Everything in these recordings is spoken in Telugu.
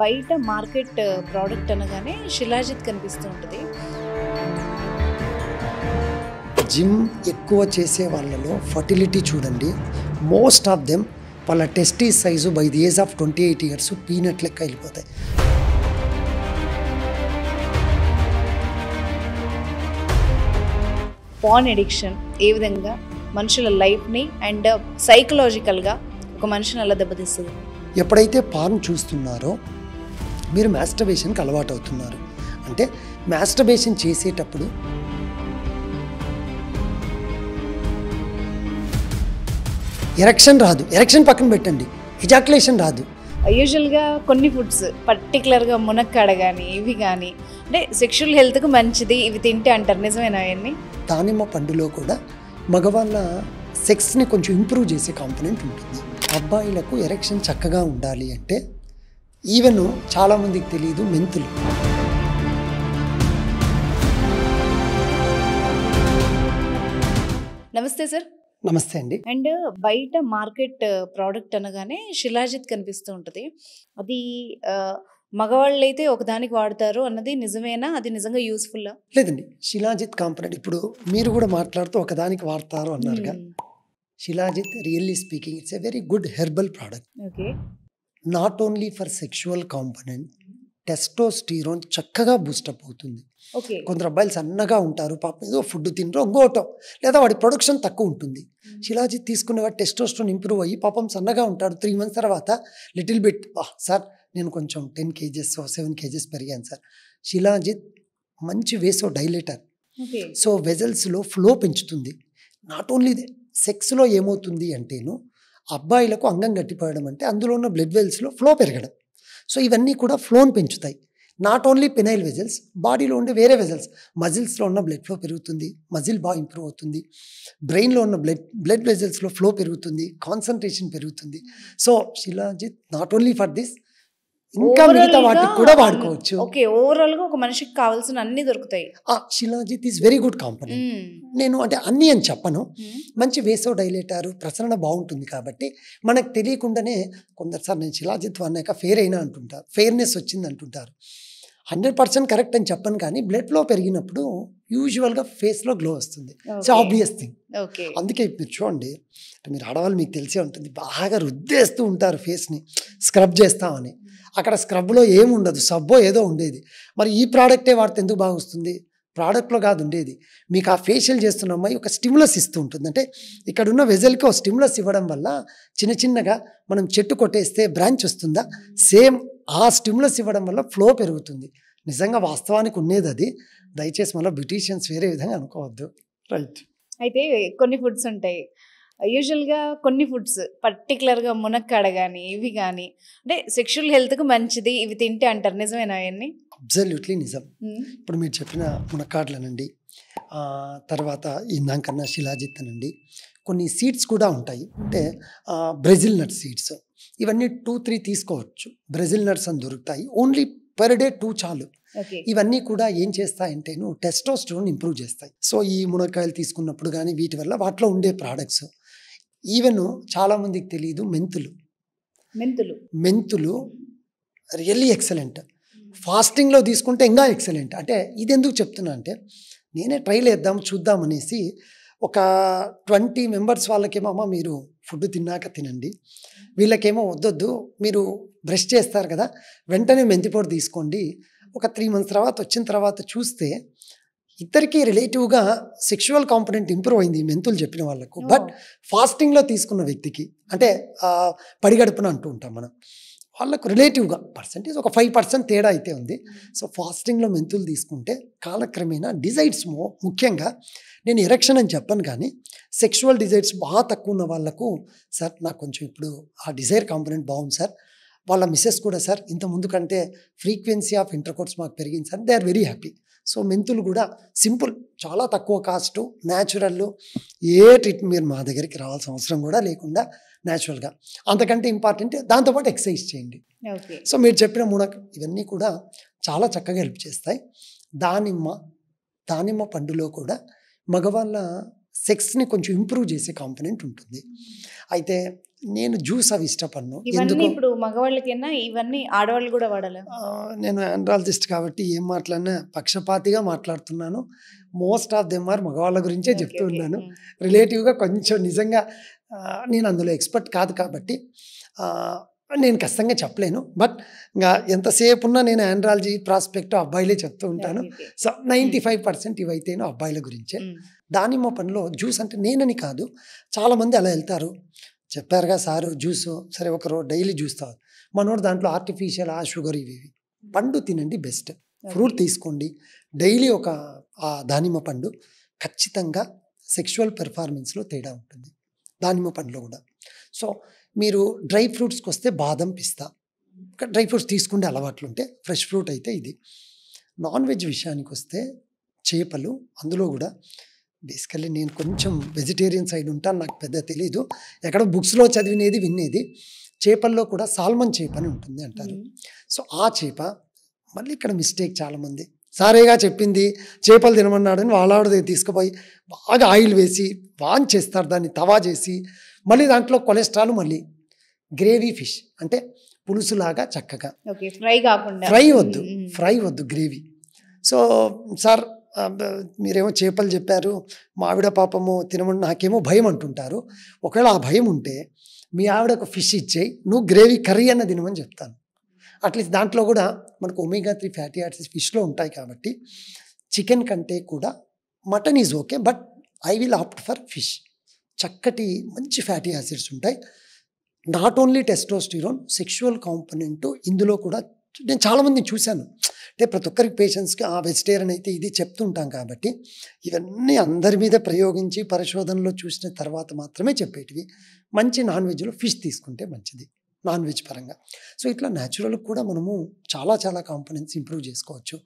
బయట మార్కెట్ ప్రోడక్ట్ అనగానే శిలాజిత్ కనిపిస్తూ ఉంటుంది. జిమ్ ఎక్కువ చేసే వాళ్ళలో ఫర్టిలిటీ చూడండి, మోస్ట్ ఆఫ్ దెమ్ వాళ్ళ testes size by the age of 28 years peanut లెక్క వెళ్ళిపోతాయి. పాన్ ఎడిక్షన్ ఏ విధంగా మనుషుల లైఫ్ని అండ్ సైకలాజికల్గా ఒక మనిషిని అలా దెబ్బతీస్తుంది? ఎప్పుడైతే పాన్ చూస్తున్నారో మీరు మాస్టర్బేషన్కి అలవాటు అవుతున్నారు. అంటే మాస్టర్బేషన్ చేసేటప్పుడు ఎరెక్షన్ రాదు, ఎరెక్షన్ పక్కన పెట్టండి, ఎజాక్యులేషన్ రాదు. యూజువల్గా కొన్ని ఫుడ్స్ పర్టికులర్గా మునక్కాడ కానీ ఇవి కానీ అంటే సెక్షువల్ హెల్త్కి మంచిది ఇవి తింటే అంటారు, నిజమేనా అవన్నీ? దానిమ్మ పండులో కూడా మగవాళ్ళ సెక్స్ని కొంచెం ఇంప్రూవ్ చేసే కాంపోనెంట్ ఉంటుంది. అబ్బాయిలకు ఎరెక్షన్ చక్కగా ఉండాలి అంటే ఈవెన్ చాలామందికి తెలియదు మెంతులు. నమస్తే సార్. నమస్తే అండి. అండ్ బయట మార్కెట్ ప్రోడక్ట్ అనగానే శిలాజిత్ కనిపిస్తూ ఉంటుంది. అది మగవాళ్ళు అయితే ఒకదానికి వాడతారు అన్నది నిజమేనా? అది నిజంగా యూస్ఫుల్లా? లేదండి, శిలాజిత్ కాంపోనెంట్ ఇప్పుడు మీరు కూడా మాట్లాడుతూ ఒకదానికి వాడతారు అన్నారుగా. Shilajit really speaking it's a very good herbal product. Okay. Not only for sexual component, testosterone చక్కగా బూస్టప్ అవుతుంది. ఓకే. కొందరు అబ్బాయిలు సన్నగా ఉంటారు, పాపం ఏదో ఫుడ్ తినరో ఇంకోటో, లేదా వాడి ప్రొడక్షన్ తక్కువ ఉంటుంది. శిలాజిత్ తీసుకునేవాడు టెస్టోస్టిరోన్ ఇంప్రూవ్ అయ్యి పాపం సన్నగా ఉంటాడు. 3 months తర్వాత లిటిల్ బిట్ సార్ నేను కొంచెం 10 kgs 7 kgs పెరిగాను సార్. శిలాజిత్ మంచి వేసో డైలేటర్. ఓకే. సో వెజల్స్లో ఫ్లో పెంచుతుంది. నాట్ ఓన్లీ సెక్స్లో ఏమవుతుంది అంటేను అబ్బాయిలకు అంగం గట్టిపోయడం అంటే అందులో ఉన్న బ్లడ్ వెజల్స్లో ఫ్లో పెరగడం. సో ఇవన్నీ కూడా ఫ్లోని పెంచుతాయి. నాట్ ఓన్లీ పెనైల్ వెజల్స్, బాడీలో ఉండే వేరే వెజల్స్, మజిల్స్లో ఉన్న బ్లడ్ ఫ్లో పెరుగుతుంది, మజిల్ బాగా ఇంప్రూవ్ అవుతుంది, బ్రెయిన్లో ఉన్న బ్లడ్ వెజల్స్లో ఫ్లో పెరుగుతుంది, కాన్సన్ట్రేషన్ పెరుగుతుంది. So shilajit not only for this, ఇంకా మిగతా వాటికి కూడా వాడుకోవచ్చు. ఓకే, ఓవరాల్ గా ఒక మనిషికి కావాల్సిన అన్ని దొరుకుతాయి. Shilajit is very good component. నేను అంటే అన్ని అని చెప్పను, మంచి వేసో డైలేటారు, ప్రసరణ బాగుంటుంది కాబట్టి మనకు తెలియకుండానే కొందరు సార్ నేను శిలాజిత్ వాడినాక ఫేర్ అయినా అంటుంటారు, ఫెయిర్నెస్ వచ్చింది అంటుంటారు. 100% కరెక్ట్ అని చెప్పను, కానీ బ్లడ్ ఫ్లో పెరిగినప్పుడు యూజువల్గా ఫేస్లో గ్లో వస్తుంది. So obvious thing. అందుకే మీరు చూడండి, మీరు ఆడవాళ్ళు మీకు తెలిసే ఉంటుంది, బాగా రుద్దేస్తూ ఉంటారు ఫేస్ని స్క్రబ్ చేస్తామని. అక్కడ స్క్రబ్లో ఏముండదు, సబ్బో ఏదో ఉండేది. మరి ఈ ప్రోడక్టే వాడితే ఎందుకు బాగా వస్తుంది? ప్రోడక్ట్లో కాదు ఉండేది, మీకు ఆ ఫేషియల్ చేస్తున్న అమ్మాయి ఒక స్టిమ్యులస్ ఇస్తూ ఉంటుంది. అంటే ఇక్కడ ఉన్న వెజల్కి ఒక స్టిమ్యులస్ ఇవ్వడం వల్ల చిన్న చిన్నగా మనం చెట్టు కొట్టేస్తే బ్రాంచ్ వస్తుందా, సేమ్ ఆ స్టిమ్యులస్ ఇవ్వడం వల్ల ఫ్లో పెరుగుతుంది. నిజంగా వాస్తవానికి ఉండేది అది. దయచేసి మళ్ళీ బ్యూటీషియన్స్ వేరే విధంగా అనుకోవద్దు. రైట్. అయితే కొన్ని ఫుడ్స్ ఉంటాయి, యూజువల్గా కొన్ని ఫుడ్స్ పర్టికులర్గా మునక్కాడ కానీ ఇవి కానీ అంటే సెక్షువల్ హెల్త్కి మంచిది ఇవి తింటే అంటారు, నిజమేనా అవన్నీ? అబ్సల్యూట్లీ నిజం. ఇప్పుడు మీరు చెప్పిన మునక్కాడలనండి, తర్వాత ఇందాకన్నా శిలాజిత్ అనండి, కొన్ని సీడ్స్ కూడా ఉంటాయి. అంటే బ్రెజిల్ నట్ సీడ్స్, ఇవన్నీ 2-3 తీసుకోవచ్చు. బ్రెజిల్ నట్స్ అని దొరుకుతాయి, ఓన్లీ పర్ డే 2 చాలు. ఇవన్నీ కూడా ఏం చేస్తాయంటేను టెస్టోస్టెరోన్ ఇంప్రూవ్ చేస్తాయి. సో ఈ మునక్కాయలు తీసుకున్నప్పుడు కానీ వీటి వల్ల వాటిలో ఉండే ప్రోడక్ట్స్, ఈవెన్ చాలామందికి తెలియదు మెంతులు రియల్లీ ఎక్సలెంట్. ఫాస్టింగ్లో తీసుకుంటే ఇంకా ఎక్సలెంట్. అంటే ఇది ఎందుకు చెప్తున్నా అంటే నేనే ట్రైల్ వేద్దాం చూద్దాం అనేసి ఒక 20 members వాళ్ళకేమో అమ్మ మీరు ఫుడ్ తిన్నాక తినండి, వీళ్ళకేమో వద్దొద్దు మీరు బ్రష్ చేస్తారు కదా వెంటనే మెంతిపొడి తీసుకోండి. ఒక 3 months తర్వాత వచ్చిన తర్వాత చూస్తే ఇద్దరికీ రిలేటివ్గా సెక్షువల్ కాంపోనెంట్ ఇంప్రూవ్ అయింది మెంతులు చెప్పిన వాళ్ళకు. బట్ ఫాస్టింగ్లో తీసుకున్న వ్యక్తికి అంటే పడిగడుపున అంటూ ఉంటాం మనం, వాళ్ళకు రిలేటివ్గా పర్సంటేజ్ ఒక 5% తేడా అయితే ఉంది. సో ఫాస్టింగ్లో మెంతులు తీసుకుంటే కాలక్రమేణా డిజైర్స్ ముఖ్యంగా నేను ఎరెక్షన్ అని చెప్పను, కానీ సెక్షువల్ డిజైర్స్ బాగా తక్కువ ఉన్న వాళ్ళకు సార్ నాకు కొంచెం ఇప్పుడు ఆ డిజైర్ కాంపోనెంట్ బాగుంది సార్, వాళ్ళ మిస్సెస్ కూడా సార్ ఇంత ముందు కంటే ఫ్రీక్వెన్సీ ఆఫ్ ఇంటర్కోర్స్ మాకు పెరిగింది sir, they are very happy. So మెంతులు కూడా సింపుల్, చాలా తక్కువ కాస్ట్, న్యాచురల్, ఏ ట్రీట్మెంట్ మీరు మా దగ్గరికి రావాల్సిన అవసరం కూడా లేకుండా న్యాచురల్గా. అంతకంటే ఇంపార్టెంట్ దాంతోపాటు ఎక్సర్సైజ్ చేయండి. సో మీరు చెప్పిన ఇవన్నీ కూడా చాలా చక్కగా హెల్ప్ చేస్తాయి. దానిమ్మ పండులో కూడా మగవాళ్ళ సెక్స్ని కొంచెం ఇంప్రూవ్ చేసే కాంపోనెంట్ ఉంటుంది. అయితే నేను జ్యూస్ అవి ఇష్టపడను. ఇవన్నీ ఎందుకు ఇప్పుడు మగవాళ్ళకైనా ఇవన్నీ ఆడవాళ్ళు కూడా వాడాలా? నేను ఆండ్రాలజిస్ట్ కాబట్టి ఏం మాట్లాడినా పక్షపాతిగా మాట్లాడుతున్నాను. మోస్ట్ ఆఫ్ దెమ్ ఆర్ మగవాళ్ళ గురించే ఓకే, చెప్తూ ఓకే. ఉన్నాను. రిలేటివ్గా కొంచెం నిజంగా నేను అందులో ఎక్స్పర్ట్ కాదు కాబట్టి నేను ఖచ్చితంగా చెప్పలేను. బట్ ఇంకా ఎంతసేపు ఉన్నా నేను ఆండ్రాలజీ ప్రాస్పెక్ట్ అబ్బాయిలే చెప్తూ ఉంటాను. Okay, okay. సో 95% ఇవైతేనో అబ్బాయిల గురించే. దానిమ్మ పండులో జ్యూస్ అంటే నేనని కాదు, చాలామంది అలా వెళ్తారు. చెప్పారుగా సారు జ్యూసు, సరే ఒకరు డైలీ జ్యూస్ తాగు, మనోడు దాంట్లో ఆర్టిఫిషియల్ షుగర్ ఇవి పండు తినండి బెస్ట్. ఫ్రూట్ తీసుకోండి డైలీ ఒక దానిమ్మ పండు. ఖచ్చితంగా సెక్షువల్ పెర్ఫార్మెన్స్లో తేడా ఉంటుంది దానిమ్మ పండులో కూడా. సో మీరు డ్రై ఫ్రూట్స్కి వస్తే బాదం పిస్తా డ్రై ఫ్రూట్స్ తీసుకుంటే అలవాట్లు ఉంటే, ఫ్రెష్ ఫ్రూట్ అయితే ఇది. నాన్ వెజ్ విషయానికి వస్తే చేపలు, అందులో కూడా బేసికల్లీ నేను కొంచెం వెజిటేరియన్ సైడ్ ఉంటాను, నాకు పెద్ద తెలీదు, ఎక్కడ బుక్స్లో చదివినేది వినేది. చేపల్లో కూడా సాల్మన్ చేప అని ఉంటుంది అంటారు. సో ఆ చేప మళ్ళీ ఇక్కడ మిస్టేక్ చాలామంది, సారేగా చెప్పింది చేపలు తినమన్నాడని వాళ్ళ తీసుకుపోయి బాగా ఆయిల్ వేసి వాన్ చేస్తారు, దాన్ని తవా చేసి మళ్ళీ దాంట్లో కొలెస్ట్రాల్, మళ్ళీ గ్రేవీ ఫిష్ అంటే పులుసులాగా చక్కగా ఫ్రై వద్దు గ్రేవీ. సో సార్ మీరేమో చేపలు చెప్పారు, మా ఆవిడ పాపము తినమని, నాకేమో భయం అంటుంటారు. ఒకవేళ ఆ భయం ఉంటే మీ ఆవిడకు ఫిష్ ఇచ్చేయి, నువ్వు గ్రేవీ కర్రీ అన్న తినమని చెప్తాను. అట్లీస్ట్ దాంట్లో కూడా మనకు ఒమేగా 3 ఫ్యాటీ యాసిడ్స్ ఫిష్లో ఉంటాయి కాబట్టి చికెన్ కంటే కూడా mutton is okay, but I will opt for fish. చక్కటి మంచి ఫ్యాటీ యాసిడ్స్ ఉంటాయి. Not only testosterone, sexual component ఇందులో కూడా. నేను చాలామందిని చూశాను, అంటే ప్రతి ఒక్కరికి పేషెంట్స్కి వెజిటేరియన్ అయితే ఇది చెప్తుంటాం కాబట్టి ఇవన్నీ అందరి మీద ప్రయోగించి పరిశోధనలో చూసిన తర్వాత మాత్రమే చెప్పేటివి. మంచి నాన్ వెజ్లో ఫిష్ తీసుకుంటే మంచిది నాన్ వెజ్ పరంగా. సో ఇట్లా న్యాచురల్ కూడా మనము చాలా చాలా కాంపోనెంట్స్ ఇంప్రూవ్ చేసుకోవచ్చు.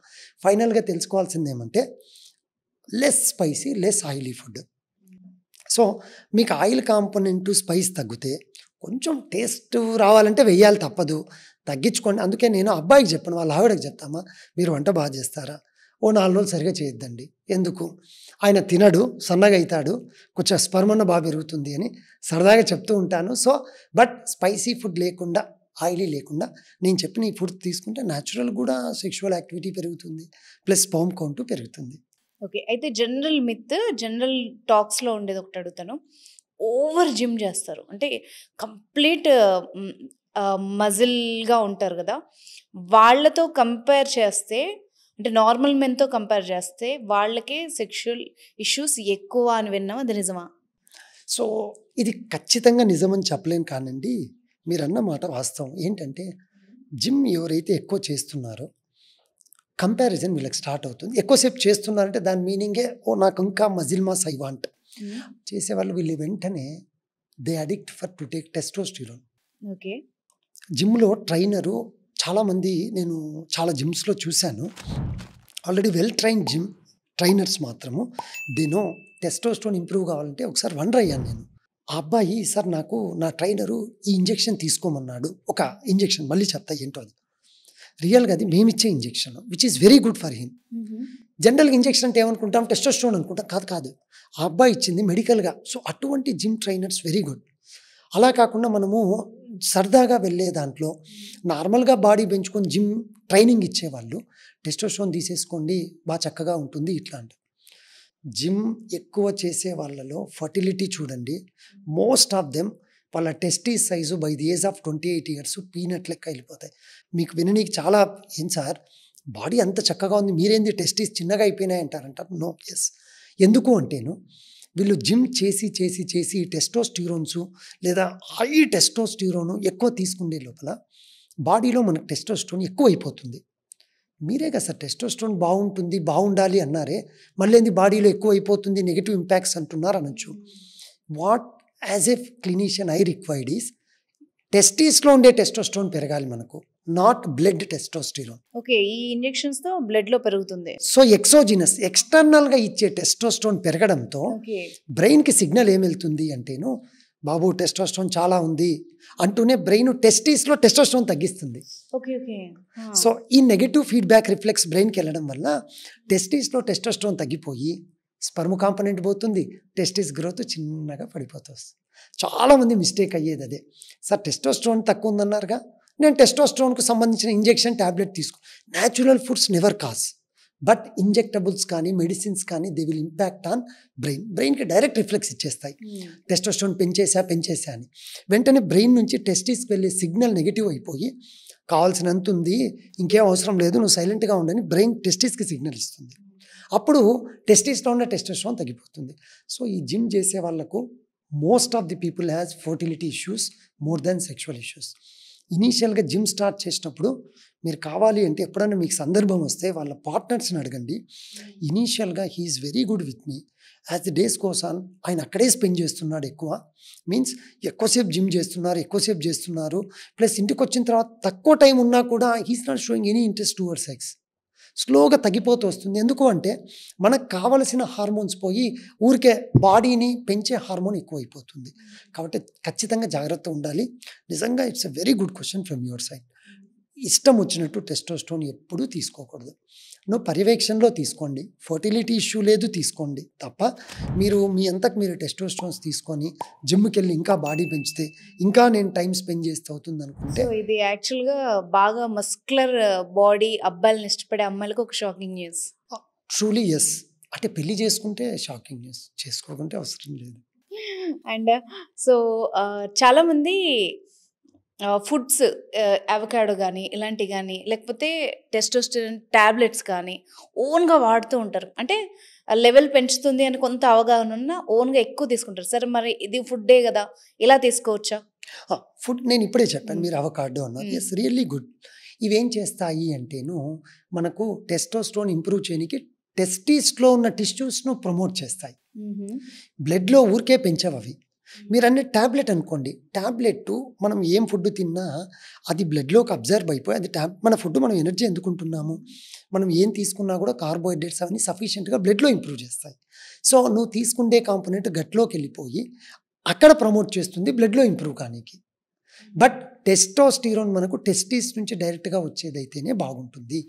ఫైనల్గా తెలుసుకోవాల్సింది ఏమంటే less spicy, less oily food. So మీకు ఆయిల్ కాంపోనెంట్, స్పైస్ తగ్గితే కొంచెం టేస్ట్ రావాలంటే వెయ్యాలి, తప్పదు, తగ్గించుకోండి. అందుకే నేను అబ్బాయికి చెప్పాను, వాళ్ళ ఆవిడకి చెప్తామా మీరు వంట బాగా చేస్తారా, ఓ 4 రోజులు సరిగా చేయొద్దండి, ఎందుకు ఆయన తినడు, సన్నగా అవుతాడు, కొంచెం స్పర్మన్న బాగా పెరుగుతుంది అని సరదాగా చెప్తూ ఉంటాను. సో బట్ స్పైసీ ఫుడ్ లేకుండా, ఆయిలీ లేకుండా నేను చెప్పిన ఈ ఫుడ్ తీసుకుంటే న్యాచురల్ కూడా సెక్షువల్ యాక్టివిటీ పెరుగుతుంది, ప్లస్ స్పర్మ్ కౌంట్ పెరుగుతుంది. ఓకే. అయితే జనరల్ మిత్, జనరల్ టాక్స్లో ఉండేది ఒకటి అడుగుతాను. ఓవర్ జిమ్ చేస్తారు, అంటే కంప్లీట్ మజిల్గా ఉంటారు కదా, వాళ్ళతో కంపేర్ చేస్తే, అంటే నార్మల్ మెన్తో కంపేర్ చేస్తే వాళ్ళకే సెక్షువల్ ఇష్యూస్ ఎక్కువ అని విన్నాం, అది నిజమా? సో ఇది ఖచ్చితంగా నిజమని చెప్పలేను కానండి, మీరు అన్న మాట వాస్తవం. ఏంటంటే జిమ్ ఎవరైతే ఎక్కువ చేస్తున్నారో కంపారిజన్ వీళ్ళకి స్టార్ట్ అవుతుంది. ఎక్కువసేపు చేస్తున్నారంటే దాని మీనింగే నాకు ఇంకా మజిల్ మాస్ ఐ వాంట్. చేసేవాళ్ళు వీళ్ళు వెంటనే they addict for to take testosterone. Okay. జిమ్లో ట్రైనరు చాలామంది నేను చాలా జిమ్స్లో చూశాను, already well train gym trainers మాత్రము దేనో టెస్టోస్టిరోన్ ఇంప్రూవ్ కావాలంటే ఒకసారి వండర్ అయ్యాను నేను. ఆ అబ్బాయి సార్ నాకు నా ట్రైనరు ఈ ఇంజెక్షన్ తీసుకోమన్నాడు, ఒక ఇంజెక్షన్, మళ్ళీ చెప్తా ఏంటో అది రియల్గా అది మేమిచ్చే injection which is very good for him. జనరల్గా ఇంజెక్షన్ అంటే ఏమనుకుంటాం, టెస్టోస్టిరోన్ అనుకుంటాం, కాదు, ఆ అబ్బాయి ఇచ్చింది మెడికల్గా. సో అటువంటి జిమ్ ట్రైనర్స్ వెరీ గుడ్. అలా కాకుండా మనము సరదాగా వెళ్ళే దాంట్లో నార్మల్గా బాడీ పెంచుకొని జిమ్ ట్రైనింగ్ ఇచ్చేవాళ్ళు టెస్టోస్టిరోన్ తీసేసుకోండి బాగా చక్కగా ఉంటుంది ఇట్లాంటి. జిమ్ ఎక్కువ చేసే వాళ్ళలో ఫర్టిలిటీ చూడండి, మోస్ట్ ఆఫ్ దెమ్ వాళ్ళ testes size by the age of 28 years peanut లెక్క వెళ్ళిపోతాయి. మీకు విననీకి చాలా, ఏం సార్ బాడీ అంత చక్కగా ఉంది, మీరేంది టెస్టీస్ చిన్నగా అయిపోయినాయి అంటారంటారు. No, yes. ఎందుకు అంటేను వీళ్ళు జిమ్ చేసి చేసి చేసి టెస్టోస్టిరోన్స్ లేదా హై టెస్టోస్టిరోను ఎక్కువ తీసుకునే లోపల బాడీలో మనకు టెస్టోస్టిరోన్ ఎక్కువ అయిపోతుంది. మీరే కదా సార్ టెస్టోస్టిరోన్ బాగుంటుంది బాగుండాలి అన్నారే, మళ్ళీ ఏంది బాడీలో ఎక్కువ అయిపోతుంది, నెగిటివ్ ఇంపాక్ట్స్ అంటున్నారు అనొచ్చు. What as a clinician I required is టెస్టీస్లో ఉండే టెస్టోస్టిరోన్ పెరగాలి మనకు, నాట్ బ్లడ్ టెస్టోస్టిరోన్. ఓకే. ఈ ఇంజెక్షన్స్తో బ్లడ్లో పెరుగుతుంది. సో ఎక్సోజినస్ ఎక్స్టర్నల్గా ఇచ్చే టెస్టోస్టిరోన్ పెరగడంతో బ్రెయిన్కి సిగ్నల్ ఏం వెళ్తుంది అంటేను, బాబు టెస్టోస్టిరోన్ చాలా ఉంది అంటూనే బ్రెయిన్ టెస్టీస్లో టెస్టోస్టిరోన్ తగ్గిస్తుంది. సో ఈ నెగటివ్ ఫీడ్బ్యాక్ రిఫ్లెక్స్ బ్రెయిన్కి వెళ్ళడం వల్ల టెస్టీస్లో టెస్టోస్టిరోన్ తగ్గిపోయి స్పర్మ్ కాంపనెంట్ పోతుంది, టెస్టిస్ గ్రోత్ చిన్నగా పడిపోతుంది. చాలామంది మిస్టేక్ అయ్యేది అదే. సార్ టెస్టోస్టెరోన్ తక్కువ ఉందన్నారుగా, నేను టెస్టోస్టెరోన్కు సంబంధించిన ఇంజెక్షన్ ట్యాబ్లెట్ తీసుకో. Natural foods never cause, but injectables కానీ మెడిసిన్స్ కానీ దే విల్ ఇంపాక్ట్ ఆన్ బ్రెయిన్కి డైరెక్ట్ రిఫ్లెక్స్ ఇచ్చేస్తాయి. టెస్టోస్టెరోన్ పెంచేసా అని వెంటనే బ్రెయిన్ నుంచి టెస్టిస్కి వెళ్ళే సిగ్నల్ నెగిటివ్ అయిపోయి కావాల్సినంత ఉంది, ఇంకేం అవసరం లేదు, నువ్వు సైలెంట్గా ఉండని బ్రెయిన్ టెస్టిస్కి సిగ్నల్ ఇస్తుంది. అప్పుడు టెస్టిస్లో ఉన్న టెస్టోస్టెరోన్ తగ్గిపోతుంది. సో ఈ జిమ్ చేసే వాళ్ళకు most of the people has fertility issues more than sexual issues. ఇనీషియల్గా జిమ్ స్టార్ట్ చేసినప్పుడు మీరు కావాలి అంటే ఎప్పుడైనా మీకు సందర్భం వస్తే వాళ్ళ పార్ట్నర్స్ని అడగండి. ఇనీషియల్గా he is very good with me, as the days కోసం ఆయన అక్కడే స్పెండ్ చేస్తున్నాడు ఎక్కువ, మీన్స్ ఎక్కువసేపు జిమ్ చేస్తున్నారు, ప్లస్ ఇంటికి వచ్చిన తర్వాత తక్కువ టైం ఉన్నా కూడా he's not showing any interest towards sex. స్లోగా తగ్గిపోతూ వస్తుంది. ఎందుకు అంటే మనకు కావలసిన హార్మోన్స్ పోయి ఊరికే బాడీని పెంచే హార్మోన్ ఎక్కువైపోతుంది. కాబట్టి ఖచ్చితంగా జాగ్రత్త ఉండాలి. నిజంగా it's a very good question from your side. ఇష్టం వచ్చినట్టు టెస్టోస్టెరోన్ ఎప్పుడూ తీసుకోకూడదు. నువ్వు పర్యవేక్షణలో తీసుకోండి, ఫర్టిలిటీ ఇష్యూ లేదు తీసుకోండి తప్ప మీరు మీ అంతకు మీరు టెస్టోస్టెరోన్స్ తీసుకొని జిమ్కి వెళ్ళి ఇంకా బాడీ పెంచితే ఇంకా నేను టైం స్పెండ్ చేస్తే అవుతుంది అనుకుంటే. సో ఇది యాక్చువల్గా బాగా మస్కులర్ బాడీ అబ్బాయిలను ఇష్టపడే అమ్మాయిలకు ఒక షాకింగ్ న్యూస్. Truly yes. అంటే పెళ్లి చేసుకుంటే షాకింగ్ న్యూస్, చేసుకోకుంటే అవసరం లేదు. అండ్ సో చాలామంది ఫుడ్స్ అవకాడో కానీ ఇలాంటివి కానీ లేకపోతే టెస్టోస్టెరోన్ ట్యాబ్లెట్స్ కానీ ఓన్గా వాడుతూ ఉంటారు. అంటే లెవెల్ పెంచుతుంది అని కొంత అవగాహన ఉన్న ఓన్గా ఎక్కువ తీసుకుంటారు. సరే మరి ఇది ఫుడ్డే కదా, ఇలా తీసుకోవచ్చా? ఫుడ్ నేను ఇప్పుడే చెప్పాను, మీరు అవకాడో అన్నారు. Yes, really good. ఇవేం చేస్తాయి అంటేను మనకు టెస్టోస్టెరోన్ ఇంప్రూవ్ చేయడానికి టెస్టిస్లో ఉన్న టిష్యూస్ను ప్రమోట్ చేస్తాయి. బ్లడ్లో ఊరికే పెంచవు అవి. మీరు అన్ని ట్యాబ్లెట్ అనుకోండి, ట్యాబ్లెట్ మనం ఏం ఫుడ్ తిన్నా అది బ్లడ్లోకి అబ్జర్వ్ అయిపోయి అది మన ఫుడ్ మనం ఎనర్జీ ఎందుకుంటున్నాము, మనం ఏం తీసుకున్నా కూడా కార్బోహైడ్రేట్స్ అవన్నీ సఫిషియెంట్గా బ్లడ్లో ఇంప్రూవ్ చేస్తాయి. సో నువ్వు తీసుకుంటే కాంపోనెంట్ గట్లోకి వెళ్ళిపోయి అక్కడ ప్రమోట్ చేస్తుంది బ్లడ్లో ఇంప్రూవ్ కానీకి. బట్ టెస్టోస్టిరోన్ మనకు టెస్టిస్ నుంచి డైరెక్ట్గా వచ్చేదైతేనే బాగుంటుంది.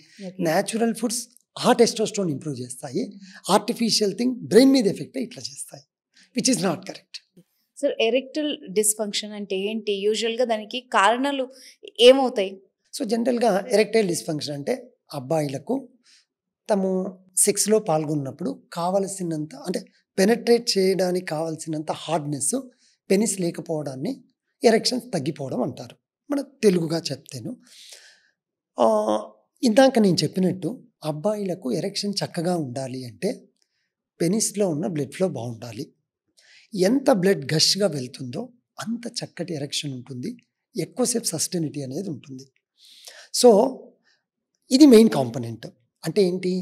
న్యాచురల్ ఫుడ్స్ ఆ టెస్టోస్టిరోన్ ఇంప్రూవ్ చేస్తాయి, ఆర్టిఫిషియల్ థింగ్ బ్రెయిన్ మీద ఎఫెక్ట్ ఇట్లా చేస్తాయి, which is not correct. Sir erectile dysfunction అంటే ఏంటి? యూజువల్గా దానికి కారణాలు ఏమవుతాయి? సో జనరల్గా ఎరెక్టైల్ డిస్ఫంక్షన్ అంటే అబ్బాయిలకు తము సెక్స్లో పాల్గొన్నప్పుడు కావలసినంత అంటే పెనట్రేట్ చేయడానికి కావాల్సినంత హార్డ్నెస్ పెనిస్ లేకపోవడాన్ని ఎరెక్షన్స్ తగ్గిపోవడం అంటారు. మన తెలుగుగా చెప్తేను ఇందాక నేను చెప్పినట్టు అబ్బాయిలకు ఎరెక్షన్ చక్కగా ఉండాలి అంటే పెనిస్లో ఉన్న బ్లడ్ ఫ్లో బాగుండాలి. ఎంత బ్లడ్ గష్గా వెళ్తుందో అంత చక్కటి ఎరెక్షన్ ఉంటుంది, ఎక్కువసేపు సస్టెనిటీ అనేది ఉంటుంది. సో ఇది మెయిన్ కాంపనెంట్. అంటే ఏంటి,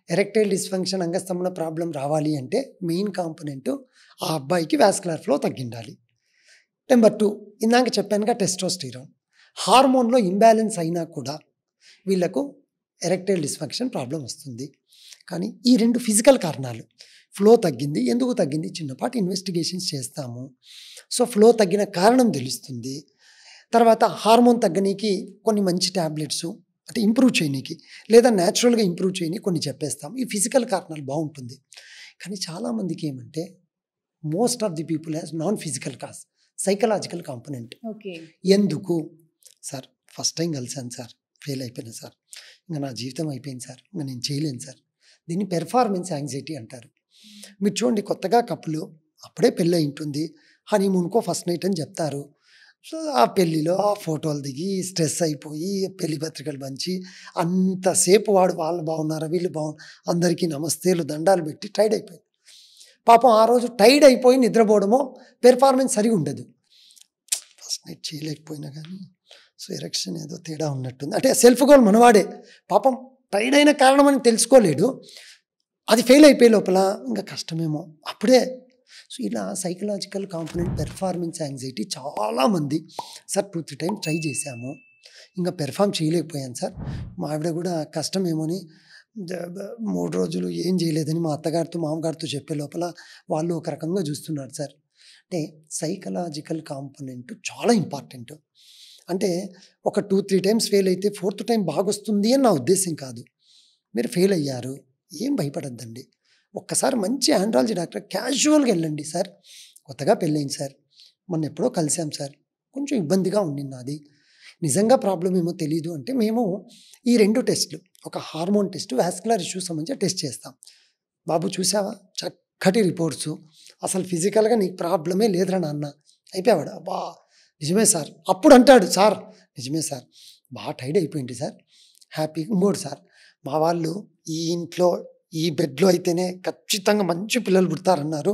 ఎరెక్టైల్ డిస్ఫంక్షన్ అంగస్తంభన ప్రాబ్లం రావాలి అంటే మెయిన్ కాంపనెంట్ ఆ అబ్బాయికి వాస్కులర్ ఫ్లో తగ్గిండాలి. నెంబర్ 2 ఇందాక చెప్పానుగా టెస్టోస్టిరోన్ హార్మోన్లో ఇంబ్యాలెన్స్ అయినా కూడా వీళ్ళకు ఎరెక్టైల్ డిస్ఫంక్షన్ ప్రాబ్లం వస్తుంది. కానీ ఈ 2 ఫిజికల్ కారణాలు, ఫ్లో తగ్గింది, ఎందుకు తగ్గింది చిన్నపాటి ఇన్వెస్టిగేషన్స్ చేస్తాము. సో ఫ్లో తగ్గిన కారణం తెలుస్తుంది. తర్వాత హార్మోన్ తగ్గనీకి కొన్ని మంచి ట్యాబ్లెట్స్ అంటే ఇంప్రూవ్ చేయనీకి లేదా న్యాచురల్గా ఇంప్రూవ్ చేయని కొన్ని చెప్పేస్తాం. ఈ ఫిజికల్ కారణాలు బాగుంటుంది. కానీ చాలామందికి ఏమంటే most of the people has non physical cause, psychological component. Okay, ఎందుకు సార్, ఫస్ట్ టైం కలిసాను సార్, ఫెయిల్ అయిపోయినా సార్, ఇంకా నా జీవితం అయిపోయింది సార్, ఇంకా నేను చేయలేను సార్. దీన్ని పెర్ఫార్మెన్స్ యాంగ్జైటీ అంటారు. మీరు చూడండి, కొత్తగా కప్పులు అప్పుడే పెళ్ళి అయి ఉంటుంది, హనీమూన్కో ఫస్ట్ నైట్ అని చెప్తారు. సో ఆ పెళ్ళిలో ఆ ఫోటోలు దిగి స్ట్రెస్ అయిపోయి పెళ్లి పత్రికలు పంచి అంతసేపు వాళ్ళు బాగున్నారా వీళ్ళు అందరికీ నమస్తేలు దండాలు పెట్టి టైర్డ్ అయిపోయింది. పాపం ఆ రోజు టైర్డ్ అయిపోయి నిద్రపోవడమో పెర్ఫార్మెన్స్ సరిగా ఉండదు. ఫస్ట్ నైట్ చేయలేకపోయినా కానీ సో ఎరెక్షన్ ఏదో తేడా ఉన్నట్టుంది. అంటే సెల్ఫ్ గోల్ మనవాడే, పాపం టైర్డ్ అయిన కారణం అని తెలుసుకోలేడు, అది ఫెయిల్ అయిపోయే లోపల ఇంకా కష్టమేమో అప్పుడే. సో ఇలా సైకలాజికల్ కాంపోనెంట్ పెర్ఫార్మెన్స్ యాంగ్జైటీ చాలామంది సార్ 2-3 టైమ్స్ ట్రై చేశాము, ఇంకా పెర్ఫామ్ చేయలేకపోయాను సార్, మా ఆవిడ కూడా కష్టమేమోని 3 రోజులు ఏం చేయలేదని మా అత్తగారితో మామగారితో చెప్పే లోపల వాళ్ళు ఒక రకంగా చూస్తున్నారు సార్. అంటే సైకలాజికల్ కాంపోనెంట్ చాలా ఇంపార్టెంట్. అంటే ఒక 2-3 టైమ్స్ ఫెయిల్ అయితే 4th టైం బాగొస్తుంది అని నా ఉద్దేశం కాదు. మీరు ఫెయిల్ అయ్యారు, ఏం భయపడద్దండి, ఒక్కసారి మంచి ఆండ్రాలజీ డాక్టర్ క్యాజువల్గా వెళ్ళండి. సార్ కొత్తగా పెళ్ళయింది సార్, మొన్న ఎప్పుడో కలిసాం సార్, కొంచెం ఇబ్బందిగా ఉండింది నాది, నిజంగా ప్రాబ్లం ఏమో తెలీదు అంటే మేము ఈ 2 టెస్టులు, ఒక హార్మోన్ టెస్ట్, వాస్కులర్ ఇష్యూస్ సంబంధించి టెస్ట్ చేస్తాం. బాబు చూసావా చక్కటి రిపోర్ట్స్, అసలు ఫిజికల్గా నీకు ప్రాబ్లమే లేదురా నాన్న, అయిపోయావాడు. అబ్బా నిజమే సార్. అప్పుడు అంటాడు, సార్ నిజమే సార్, బాగా టైర్డ్ అయిపోయింది సార్, హ్యాపీ. ఇంకోటి సార్, మా వాళ్ళు ఈ ఇంట్లో ఈ బెడ్లో అయితేనే ఖచ్చితంగా మంచి పిల్లలు పుడతారన్నారు,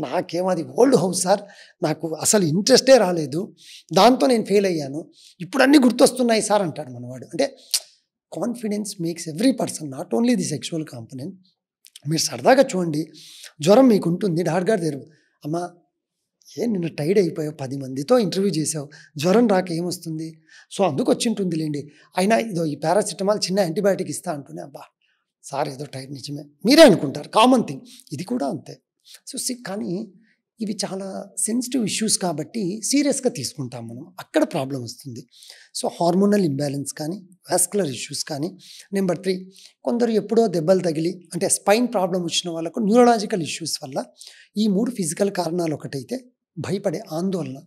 నాకేమో అది ఓల్డ్ హౌస్ సార్, నాకు అసలు ఇంట్రెస్టే రాలేదు, దాంతో నేను ఫెయిల్ అయ్యాను, ఇప్పుడు అన్నీ గుర్తొస్తున్నాయి సార్ అంటాడు మనవాడు. అంటే confidence makes every person, not only the sexual component. మీరు సరదాగా చూడండి, జ్వరం మీకు ఉంటుంది, డాక్టర్ గారు దగ్గర, అమ్మా నిన్న టైర్డ్ అయిపోయావు, 10 మందితో ఇంటర్వ్యూ చేసావు, జ్వరం రాక ఏమొస్తుంది, సో అందుకు వచ్చి ఉంటుంది లేండి, అయినా ఇదో ఈ పారాసిటమాల్ చిన్న యాంటీబయాటిక్ ఇస్తా అంటూనే, అబ్బా సార్ ఏదో టైర్డ్, నిజమే మీరే అనుకుంటారు, కామన్ థింగ్. ఇది కూడా అంతే. సో కానీ ఇవి చాలా సెన్సిటివ్ ఇష్యూస్ కాబట్టి సీరియస్గా తీసుకుంటాం మనం, అక్కడ ప్రాబ్లం వస్తుంది. సో హార్మోనల్ ఇంబ్యాలెన్స్ కానీ, వాస్కులర్ ఇష్యూస్ కానీ. నెంబర్ 3, కొందరు ఎప్పుడో దెబ్బలు తగిలి అంటే స్పైన్ ప్రాబ్లం వచ్చిన వాళ్ళకు న్యూరలాజికల్ ఇష్యూస్ వల్ల ఈ 3 ఫిజికల్ కారణాలు ఒకటైతే భయపడే ఆందోళన,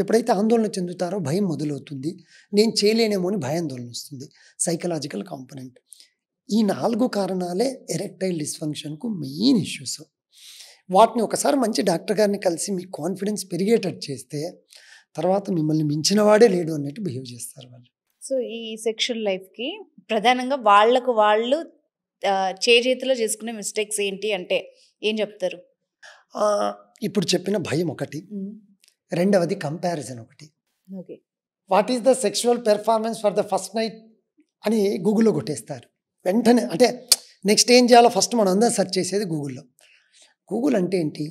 ఎప్పుడైతే ఆందోళన చెందుతారో భయం మొదలవుతుంది, నేను చేయలేనేమో అని భయాందోళన వస్తుంది, సైకలాజికల్ కాంపనెంట్. ఈ 4 కారణాలే ఎరెక్టైల్ డిస్ఫంక్షన్కు మెయిన్ ఇష్యూస్. వాటిని ఒకసారి మంచి డాక్టర్ గారిని కలిసి మీ కాన్ఫిడెన్స్ పెరిగేటట్టు చేస్తే తర్వాత మిమ్మల్ని మించిన వాడే లేడు అన్నట్టు బిహేవ్ చేస్తారు వాళ్ళు. సో ఈ సెక్షువల్ లైఫ్కి ప్రధానంగా వాళ్ళకు వాళ్ళు చేతిలో చేసుకునే మిస్టేక్స్ ఏంటి అంటే ఏం చెప్తారు? ఇప్పుడు చెప్పిన భయం ఒకటి, రెండవది కంపారిజన్ ఒకటి. Okay, what is the sexual performance for the first night అని గూగుల్లో కొట్టేస్తారు వెంటనే. అంటే నెక్స్ట్ ఏం చేయాలో ఫస్ట్ మనం అందరం సెర్చ్ చేసేది గూగుల్లో. గూగుల్ అంటే ఏంటి,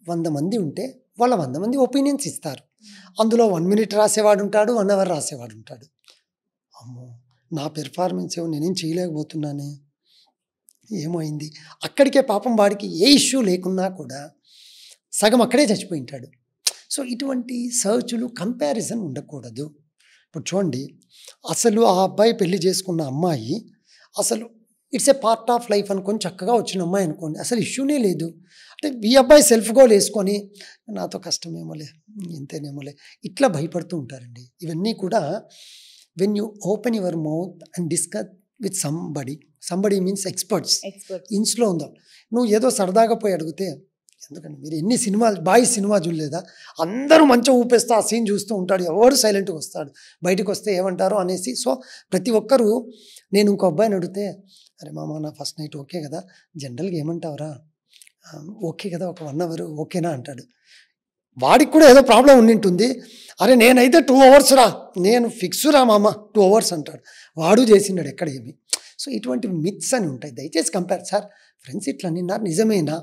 100 మంది ఉంటే వాళ్ళ 100 మంది ఒపీనియన్స్ ఇస్తారు, అందులో 1 మినిట్ రాసేవాడు ఉంటాడు, 1 అవర్ రాసేవాడు ఉంటాడు. అమ్మో నా పెర్ఫార్మెన్స్ ఏమో నేనేం చేయలేకపోతున్నానే, ఏమైంది, అక్కడికే పాపం వాడికి ఏ ఇష్యూ లేకున్నా కూడా సగం అక్కడే చచ్చిపోయి ఉంటాడు. సో ఇటువంటి సర్చ్లు, కంపారిజన్ ఉండకూడదు. ఇప్పుడు చూడండి, అసలు ఆ అబ్బాయి పెళ్లి చేసుకున్న అమ్మాయి అసలు it's a part of life అనుకొని చక్కగా వచ్చిన అమ్మాయి అనుకోండి, అసలు ఇష్యూనే లేదు. అంటే ఈ అబ్బాయి సెల్ఫ్ గోల్ వేసుకొని నాతో కష్టమేమోలే, ఇంతేనేమోలే, ఇట్లా భయపడుతూ ఉంటారండి. ఇవన్నీ కూడా when you open your mouth and discuss with somebody means experts ఇన్స్లో ఉందా, నువ్వు ఏదో సరదాగా పోయి అడిగితే, ఎందుకంటే మీరు ఎన్ని సినిమాలు, బాయ్స్ సినిమా చూడలేదా, అందరూ మంచిగా ఊపేస్తూ ఆ సీన్ చూస్తూ ఉంటాడు, ఎవరు సైలెంట్గా వస్తాడు, బయటకు వస్తే ఏమంటారో అనేసి. సో ప్రతి ఒక్కరూ, నేను ఇంకో అబ్బాయిని అడిగితే, అరే మామ నా ఫస్ట్ నైట్ ఓకే కదా, జనరల్గా ఏమంటావురా, ఓకే కదా, ఒక 1 అవర్ ఓకేనా అంటాడు. వాడికి కూడా ఏదో ప్రాబ్లం ఉండింటుంది, అరే నేనైతే 2 అవర్స్ రా, నేను ఫిక్స్ రా మామ 2 అవర్స్ అంటాడు, వాడు చేసినాడు ఎక్కడ ఏమి. సో ఇటువంటి మిత్స్ అని ఉంటాయి. దయచేసి కంపేర్, సార్ ఫ్రెండ్స్ ఇట్లా నిన్నారు నిజమేనా,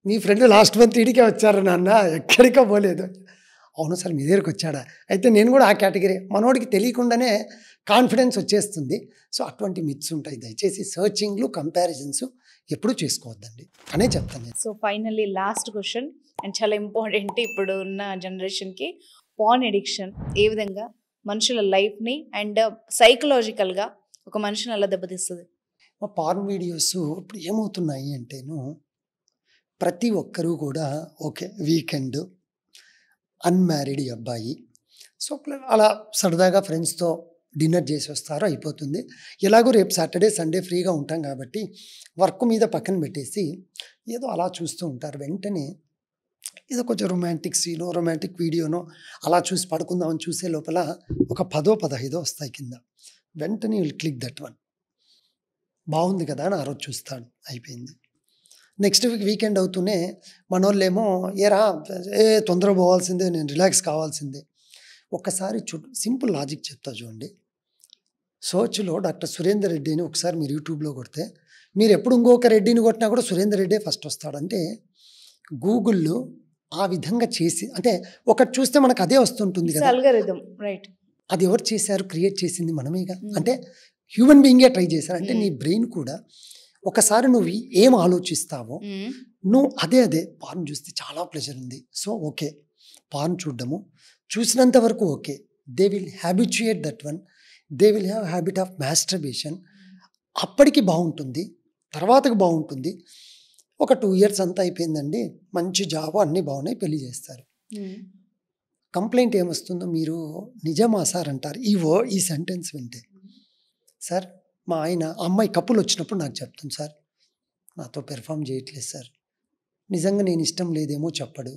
మీ ఫ్రెండ్ లాస్ట్ మంత్ ఇడికే వచ్చారు నాన్న, ఎక్కడికో పోలేదు, అవును సార్ మీ దగ్గరికి వచ్చాడా, అయితే నేను కూడా ఆ కేటగిరీ, మనోడికి తెలియకుండానే కాన్ఫిడెన్స్ వచ్చేస్తుంది. సో అటువంటి మిత్స్ ఉంటాయి. దయచేసి సర్చింగ్లు, కంపారిజన్స్ ఎప్పుడు చేసుకోవద్దండి అనే చెప్తాను. So finally last question, and చాలా ఇంపార్టెంట్ ఇప్పుడు ఉన్న జనరేషన్కి, పార్న్ ఎడిక్షన్ ఏ విధంగా మనుషుల లైఫ్ని అండ్ సైకలాజికల్గా ఒక మనిషిని అలా దెబ్బతీస్తుంది? మా పార్న్ వీడియోస్ ఇప్పుడు ఏమవుతున్నాయి అంటేను, ప్రతి ఒక్కరూ కూడా ఓకే వీకెండ్ అన్మ్యారీడ్ అబ్బాయి, సో అలా సరదాగా ఫ్రెండ్స్తో డిన్నర్ చేసి వస్తారో అయిపోతుంది, ఎలాగో రేపు సాటర్డే సండే ఫ్రీగా ఉంటాం కాబట్టి వర్క్ మీద పక్కన పెట్టేసి ఏదో అలా చూస్తూ ఉంటారు. వెంటనే ఏదో కొంచెం రొమాంటిక్ సీనో, రొమాంటిక్ వీడియోనో అలా చూసి పడుకుందామని చూసే లోపల ఒక 10-15 వస్తాయి కింద, వెంటనే విల్ క్లిక్ దట్ వన్, బాగుంది కదా అని ఆ రోజు చూస్తాడు, అయిపోయింది. నెక్స్ట్ వీకెండ్ అవుతూనే మనోళ్ళేమో తొందర పోవాల్సిందే, నేను రిలాక్స్ కావాల్సిందే. ఒక్కసారి సింపుల్ లాజిక్ చెప్తా చూడండి. సర్చ్లో డాక్టర్ సురేందర్ రెడ్డి అని ఒకసారి మీరు యూట్యూబ్లో కొడితే, మీరు ఎప్పుడు ఇంకొక రెడ్డిని కొట్టినా కూడా సురేందర్ రెడ్డే ఫస్ట్ వస్తాడంటే గూగుల్లో ఆ విధంగా చేసి, అంటే ఒకటి చూస్తే మనకు అదే వస్తుంటుంది కదా, అల్గోరిథం రైట్, అది ఎవరు చేశారు, క్రియేట్ చేసింది మనమేగా. అంటే హ్యూమన్ బీయింగే ట్రై చేశారు. అంటే నీ బ్రెయిన్ కూడా ఒకసారి నువ్వు ఏం ఆలోచిస్తావో నువ్వు అదే పార్న్ చూస్తే చాలా ప్లెజర్ ఉంది, సో ఓకే పార్న్ చూడడము, చూసినంత వరకు okay, they will habituate that one, they will have habit of masturbation. అప్పటికి బాగుంటుంది, తర్వాతకు బాగుంటుంది, ఒక 2 ఇయర్స్ అంతా అయిపోయిందండి, మంచి జాబ్ అన్నీ బాగున్నాయి, పెళ్లి చేస్తారు. కంప్లైంట్ ఏమొస్తుందో మీరు నిజమా సార్ అంటారు. ఈ సెంటెన్స్ వింటే, సార్ మా ఆయన అమ్మాయి కప్పులు వచ్చినప్పుడు నాకు చెప్తుంది, సార్ నాతో పెర్ఫామ్ చేయట్లేదు సార్, నిజంగా నేను ఇష్టం లేదేమో చెప్పడు,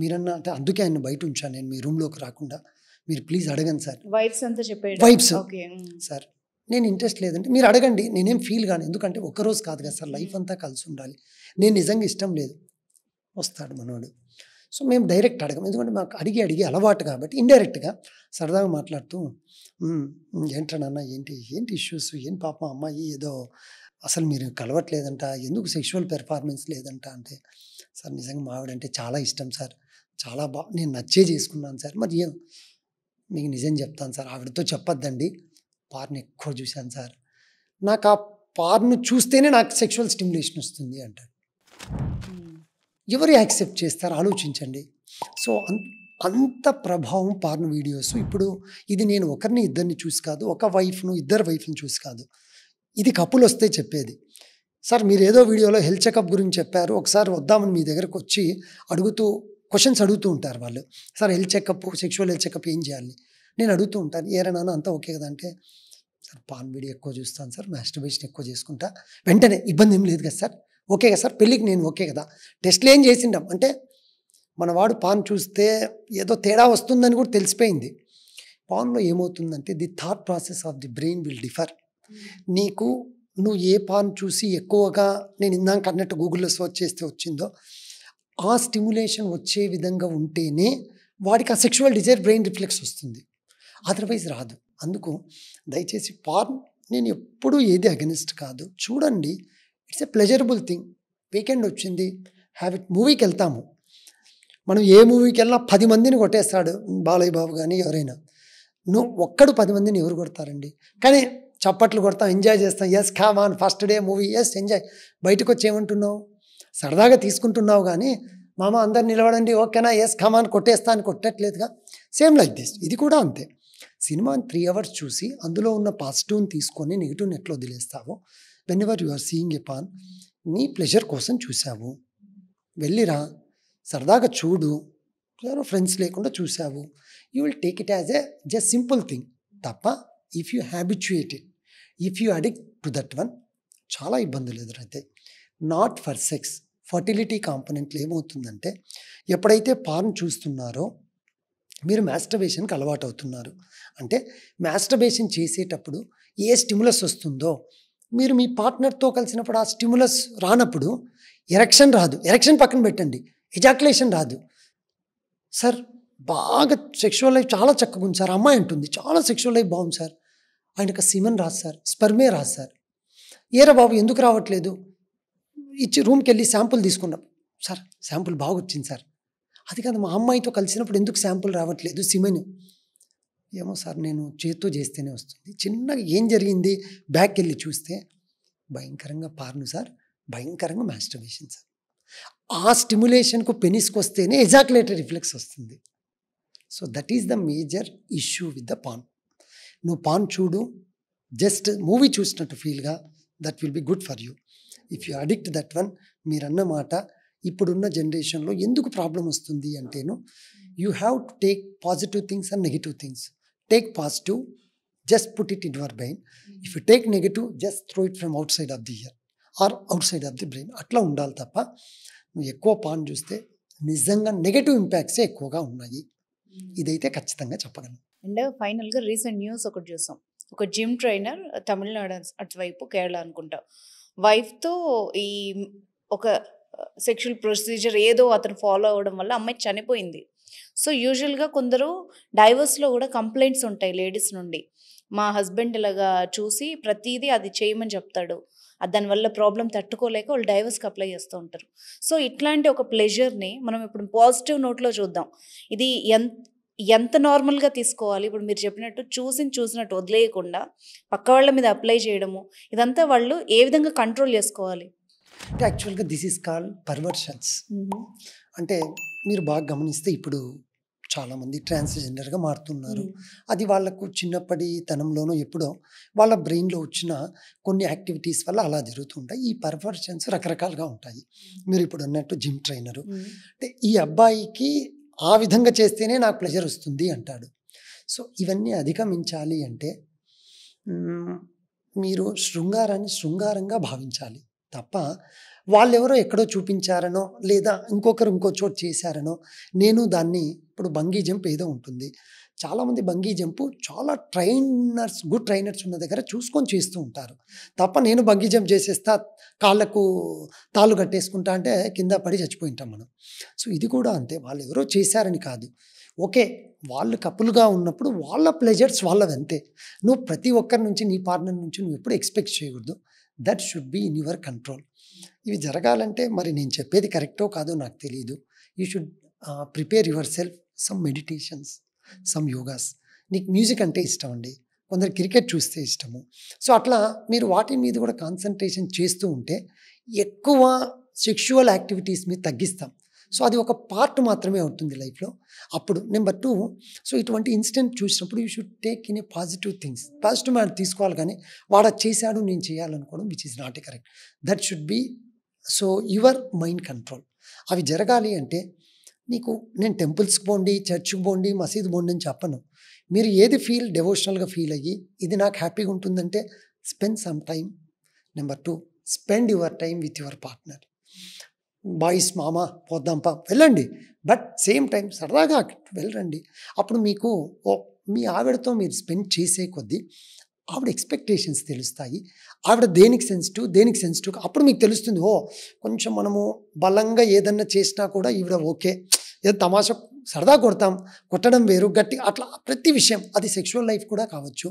మీరన్నా అంటే అందుకే ఆయన బయట ఉంచాను నేను మీ రూమ్లోకి రాకుండా, మీరు ప్లీజ్ అడగండి సార్. వైఫ్స్ అంతా చెప్పాడు. Wives okay. సార్ నేను ఇంట్రెస్ట్ లేదంటే మీరు అడగండి, నేనేం ఫీల్ కాను, ఎందుకంటే ఒక్కరోజు కాదు కదా సార్, లైఫ్ అంతా కలిసి ఉండాలి, నేను నిజంగా ఇష్టం లేదు. వస్తాడు మనోడు. సో మేము డైరెక్ట్ అడగం, ఎందుకంటే మాకు అడిగి అడిగి అలవాటు కాబట్టి ఇండైరెక్ట్గా సరదాగా మాట్లాడుతూ ఏంట్రా నాన్న ఏంటి ఇష్యూస్, ఏం పాపం అమ్మాయి ఏదో అసలు మీరు కలవట్లేదంట, ఎందుకు సెక్షువల్ పెర్ఫార్మెన్స్ లేదంట అంటే, సార్ నిజంగా మా ఆవిడంటే చాలా ఇష్టం సార్, చాలా నేను నచ్చే చేసుకున్నాను సార్, మరి ఏం మీకు నిజం చెప్తాను సార్, ఆవిడతో చెప్పొద్దండి, పార్ను ఎక్కువ చూశాను సార్, నాకు ఆ పార్ను చూస్తేనే నాకు సెక్షువల్ స్టిమ్యులేషన్ వస్తుంది అంటాడు. ఎవరు యాక్సెప్ట్ చేస్తారు ఆలోచించండి. సో అంత ప్రభావం పార్న్ వీడియోస్. ఇప్పుడు ఇది నేను ఒకరిని ఇద్దరిని చూసి కాదు, ఒక వైఫ్ను ఇద్దరు వైఫ్ని చూసి కాదు, ఇది కపుల్ వస్తే చెప్పేది. సార్ మీరు ఏదో వీడియోలో హెల్త్ చెకప్ గురించి చెప్పారు, ఒకసారి వద్దామని మీ దగ్గరకు వచ్చి క్వశ్చన్స్ అడుగుతూ ఉంటారు వాళ్ళు, sir health checkup, sexual health checkup ఏం చేయాలి, నేను అడుగుతూ ఉంటాను, ఏరా నాన్న అంతా ఓకే కదా అంటే, సార్ పాన్ వీడియో ఎక్కువ చూస్తాను సార్, మాస్టర్బేషన్ ఎక్కువ చేసుకుంటా, వెంటనే ఇబ్బంది ఏం లేదు కదా సార్, ఓకే కదా సార్, పెళ్ళికి నేను ఓకే కదా, టెస్ట్లు ఏం చేసిండాం అంటే, మనవాడు పాన్ చూస్తే ఏదో తేడా వస్తుందని కూడా తెలిసిపోయింది. పాన్లో ఏమవుతుందంటే the thought process of the brain will differ. నువ్వు ఏ పాన్ చూసి ఎక్కువగా, నేను ఇందాక అన్నట్టు గూగుల్లో సర్చ్ చేస్తే వచ్చిందో ఆ స్టిమ్యులేషన్ వచ్చే విధంగా ఉంటేనే వాడికి ఆ సెక్షువల్ డిజైర్ బ్రెయిన్ రిఫ్లెక్స్ వస్తుంది, అదర్వైజ్ రాదు. అందుకు దయచేసి పార్న్ నేను ఎప్పుడూ ఏది అగెనిస్ట్ కాదు, చూడండి, it's a pleasurable thing. Weekend వచ్చింది, హ్యాబిట్ మూవీకి వెళ్తాము, మనం ఏ మూవీకి వెళ్ళినా 10 మందిని కొట్టేస్తాడు బాలయ్య బాబు కానీ ఎవరైనా, నువ్వు ఒక్కడు 10 మందిని ఎవరు కొడతారండి, కానీ చప్పట్లు కొడతాం, ఎంజాయ్ చేస్తాం, yes come on first day movie, yes enjoy. బయటకు వచ్చి ఏమంటున్నావు, సరదాగా తీసుకుంటున్నావు కానీ మామ అందరు నిలబడండి ఓకేనా, ఎస్ కమ్ ఆన్ కొట్టేస్తా అని కొట్టట్లేదుగా. సేమ్ లైక్ దిస్, ఇది కూడా అంతే. సినిమాని 3 hours చూసి అందులో ఉన్న పాజిటివ్ని తీసుకొని నెగిటివ్ నెట్లో వదిలేస్తావు. Whenever you are seeing a porn, నీ ప్లెజర్ కోసం చూసావు, వెళ్ళిరా సరదాగా చూడు, ఎవరో ఫ్రెండ్స్ లేకుండా చూసావు, you will take it as a just simple thing తప్ప, if you habituated, if you addict to that one, చాలా ఇబ్బందులు ఎదురైతాయి. నాట్ ఫర్ సెక్స్, ఫర్టిలిటీ కాంపోనెంట్లు ఏమవుతుందంటే, ఎప్పుడైతే పార్న్ చూస్తున్నారో మీరు మాస్టర్బేషన్కి అలవాటు అవుతున్నారు. అంటే మాస్టర్బేషన్ చేసేటప్పుడు ఏ స్టిమ్యులస్ వస్తుందో, మీరు మీ పార్ట్నర్తో కలిసినప్పుడు ఆ స్టిమ్యులస్ రానప్పుడు ఎరెక్షన్ రాదు, ఎరెక్షన్ పక్కన పెట్టండి, ఎజాక్యులేషన్ రాదు. సార్ బాగా సెక్షువల్ లైఫ్ చాలా చక్కగా ఉంది సార్, అమ్మాయి ఉంటుంది చాలా సెక్షువల్ లైఫ్ బాగుంది సార్, ఆయనకు సిమెన్ రాదు సార్, స్పర్మే రాదు సార్, ఏరా బాబు ఎందుకు రావట్లేదు, ఇచ్చి రూమ్కి వెళ్ళి శాంపుల్ తీసుకున్నాం, సార్ శాంపుల్ బాగా వచ్చింది సార్, అది కాదు మా అమ్మాయితో కలిసినప్పుడు ఎందుకు శాంపుల్ రావట్లేదు సిమెన్, ఏమో సార్ నేను చేత్తో చేస్తేనే వస్తుంది. చిన్నగా ఏం జరిగింది బ్యాక్ వెళ్ళి చూస్తే భయంకరంగా పార్ను సార్, భయంకరంగా మాస్టర్బేషన్ సార్. ఆ స్టిమ్యులేషన్కు పెనిస్కి వస్తేనే ఎజాక్యులేటరీ రిఫ్లెక్స్ వస్తుంది. So that is the major issue with the porn. నువ్వు పాన్ చూడు, జస్ట్ మూవీ చూసినట్టు ఫీల్గా, that will be good for you. If you addict that one, మీరన్న మాట ఇప్పుడున్న జనరేషన్లో ఎందుకు ప్రాబ్లం వస్తుంది అంటేను, you have to take positive things and negative things. Take positive, just put it in your brain. If you take negative, just throw it from out side of the year are out side of the brain. అట్లా ఉండాలి తప్ప నువ్వు ఎక్కువ పాన్ చూస్తే నిజంగా నెగిటివ్ ఇంపాక్ట్సే ఎక్కువగా ఉన్నాయి. ఇదైతే ఖచ్చితంగా చెప్పగలను. అండ్ ఫైనల్గా రీసెంట్ న్యూస్ ఒకటి చూసాం, ఒక జిమ్ ట్రైనర్ తమిళనాడు అటువైపు కేరళ అనుకుంటా, వైఫ్తో ఈ ఒక సెక్షువల్ ప్రొసీజర్ ఏదో అతను ఫాలో అవ్వడం వల్ల అమ్మాయి చనిపోయింది. సో యూజువల్గా కొందరు డైవర్స్లో కూడా కంప్లైంట్స్ ఉంటాయి లేడీస్ నుండి, మా హస్బెండ్ ఇలాగా చూసి ప్రతిదీ అది చేయమని చెప్తాడు, దానివల్ల ప్రాబ్లం తట్టుకోలేక వాళ్ళు డైవర్స్కి అప్లై చేస్తూ ఉంటారు. సో ఇట్లాంటి ఒక ప్లెజర్ని మనం ఇప్పుడు పాజిటివ్ నోట్లో చూద్దాం. ఇది ఎంత నార్మల్గా తీసుకోవాలి, ఇప్పుడు మీరు చెప్పినట్టు చూసినట్టు వదిలేయకుండా పక్క వాళ్ళ మీద అప్లై చేయడము, ఇదంతా వాళ్ళు ఏ విధంగా కంట్రోల్ చేసుకోవాలి? అంటే యాక్చువల్గా దిస్ ఈస్ కాల్డ్ పర్వర్షన్స్. అంటే మీరు బాగా గమనిస్తే ఇప్పుడు చాలామంది ట్రాన్స్జెండర్గా మారుతున్నారు. హ్మ్. అది వాళ్ళకు చిన్నప్పటి తనంలోనో ఎప్పుడో వాళ్ళ బ్రెయిన్లో వచ్చిన కొన్ని యాక్టివిటీస్ వల్ల అలా జరుగుతూ ఉంటాయి. ఈ పర్వర్షన్స్ రకరకాలుగా ఉంటాయి. మీరు ఇప్పుడు అన్నట్టు జిమ్ ట్రైనరు హ్మ్. అంటే ఈ అబ్బాయికి ఆ విధంగా చేస్తేనే నాకు ప్లెజర్ వస్తుంది అంటాడు. సో ఇవన్నీ అధిగమించాలి అంటే మీరు శృంగారాన్ని శృంగారంగా భావించాలి తప్ప వాళ్ళెవరో ఎక్కడో చూపించారనో లేదా ఇంకొకరు ఇంకో చోటు చేశారనో నేను దాన్ని ఇప్పుడు బంగీ జంప్ ఏదో ఉంటుంది. చాలామంది బంగీ జంపు చాలా గుడ్ ట్రైనర్స్ ఉన్న దగ్గర చూసుకొని చేస్తూ ఉంటారు. తప్ప నేను బంగీ జంప్ చేసేస్తా, కాళ్ళకు తాళ్ళు కట్టేసుకుంటా అంటే కింద పడి చచ్చిపోయి ఉంటాం మనం. సో ఇది కూడా అంతే. వాళ్ళెవరో చేశారని కాదు. ఓకే. వాళ్ళు కపుల్‌గా ఉన్నప్పుడు వాళ్ళ ప్లెజర్స్ వాళ్ళవంతే. నువ్వు ప్రతి ఒక్కరి నుంచి నీ పార్ట్నర్ నుంచి నువ్వు ఎప్పుడు ఎక్స్‌పెక్ట్ చేయకూడదు. That should be in your control. ఇవి జరగాలంటే మరి నేను చెప్పేది కరెక్టో కాదో నాకు తెలీదు. You should prepare your self some meditations, some yogas. నీకు మ్యూజిక్ అంటే ఇష్టం అండి. కొందరు క్రికెట్ చూస్తే ఇష్టము. సో అట్లా మీరు వాటి మీద కూడా కాన్సంట్రేషన్ చేస్తూ ఉంటే ఎక్కువ సెక్షువల్ యాక్టివిటీస్ మీద తగ్గిస్తాం. సో అది ఒక పార్ట్ మాత్రమే అవుతుంది లైఫ్‌లో. అప్పుడు నెంబర్ 2 సో ఇటువంటి ఇన్సిడెంట్ చూసినప్పుడు you should take in a positive things. Positive matter తీసుకోవాలి కానీ వాడు అది చేశాడు నేను చేయాలనుకోవడం which is not a correct. That should be so your mind control. అవి జరగాలి అంటే నీకు నేను టెంపుల్స్‌కి పోండి, చర్చ్‌కి పోండి, మసీదు పోండి అని చెప్పను. మీరు ఏది డెవోషనల్‌గా ఫీల్ అయ్యి ఇది నాకు హ్యాపీగా ఉంటుందంటే spend some time. Number 2 spend your time with your partner. Boys మామ పోద్దాంపా వెళ్ళండి. బట్ సేమ్ టైం సరదాగా వెళ్ళరండి. అప్పుడు మీకు మీ ఆవిడతో మీరు స్పెండ్ చేసే కొద్దీ ఆవిడ ఎక్స్పెక్టేషన్స్ తెలుస్తాయి. ఆవిడ దేనికి సెన్సిటివ్ అప్పుడు మీకు తెలుస్తుంది. కొంచెం మనము బలంగా ఏదన్నా చేసినా కూడా ఈవిడ ఓకే. ఏదో తమాషా సరదా కొట్టడం వేరు గట్టి అట్లా ప్రతి విషయం అది సెక్షువల్ లైఫ్ కూడా కావచ్చు.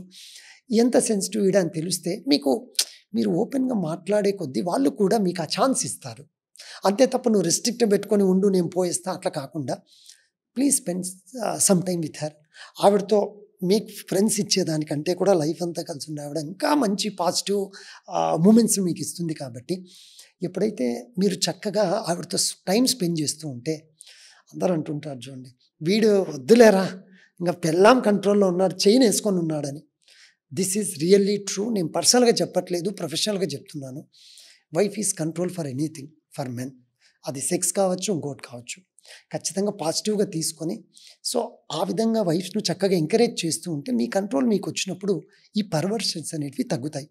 ఎంత సెన్సిటివ్ ఈడ అని తెలిస్తే మీరు ఓపెన్గా మాట్లాడే కొద్దీ వాళ్ళు కూడా మీకు ఆ ఛాన్స్ ఇస్తారు. అంతే తప్ప నువ్వు రెస్ట్రిక్ట్ పెట్టుకొని ఉండు నేను పోయేస్తా అట్లా కాకుండా please spend some time with her. ఆవిడతో మీకు ఫ్రెండ్స్ ఇచ్చేదానికంటే కూడా లైఫ్ అంతా కలిసి ఉండే ఆవిడ ఇంకా మంచి పాజిటివ్ మూమెంట్స్ మీకు ఇస్తుంది. కాబట్టి ఎప్పుడైతే మీరు చక్కగా ఆవిడతో టైం స్పెండ్ చేస్తూ ఉంటే అందరూ అంటుంటారు చూడండి, వీడు వద్దులేరా ఇంకా పెళ్ళాం కంట్రోల్లో ఉన్నాడు, చైన్ వేసుకొని ఉన్నాడని. This is really true. నేను పర్సనల్గా చెప్పట్లేదు, ప్రొఫెషనల్గా చెప్తున్నాను. Wife is control for anything for men. అది సెక్స్ కావచ్చు, ఇంకోటి కావచ్చు. ఖచ్చితంగా పాజిటివ్గా తీసుకొని సో ఆ విధంగా వైఫ్ను చక్కగా ఎంకరేజ్ చేస్తూ ఉంటే మీ కంట్రోల్ మీకు వచ్చినప్పుడు ఈ పర్వర్షన్స్ అనేటివి తగ్గుతాయి.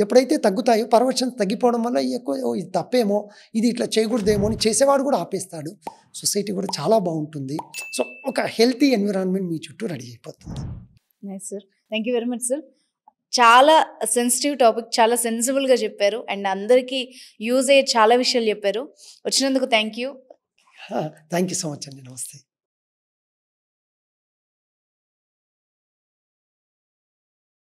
ఎప్పుడైతే తగ్గుతాయో పర్వర్షన్స్ తగ్గిపోవడం వల్ల ఎక్కువ ఇది తప్పేమో, ఇది ఇట్లా చేయకూడదేమో అని చేసేవాడు కూడా ఆపేస్తాడు. సొసైటీ కూడా చాలా బాగుంటుంది. సో ఒక హెల్తీ ఎన్విరాన్మెంట్ మీ చుట్టూ రెడీ అయిపోతుంది. Nice sir. Thank you very much sir. చాలా సెన్సిటివ్ టాపిక్, చాలా సెన్సిబుల్గా చెప్పారు అండ్ అందరికీ యూజ్ అయ్యే చాలా విషయాలు చెప్పారు. వచ్చినందుకు thank you. Thank you so much అండి. నమస్తే.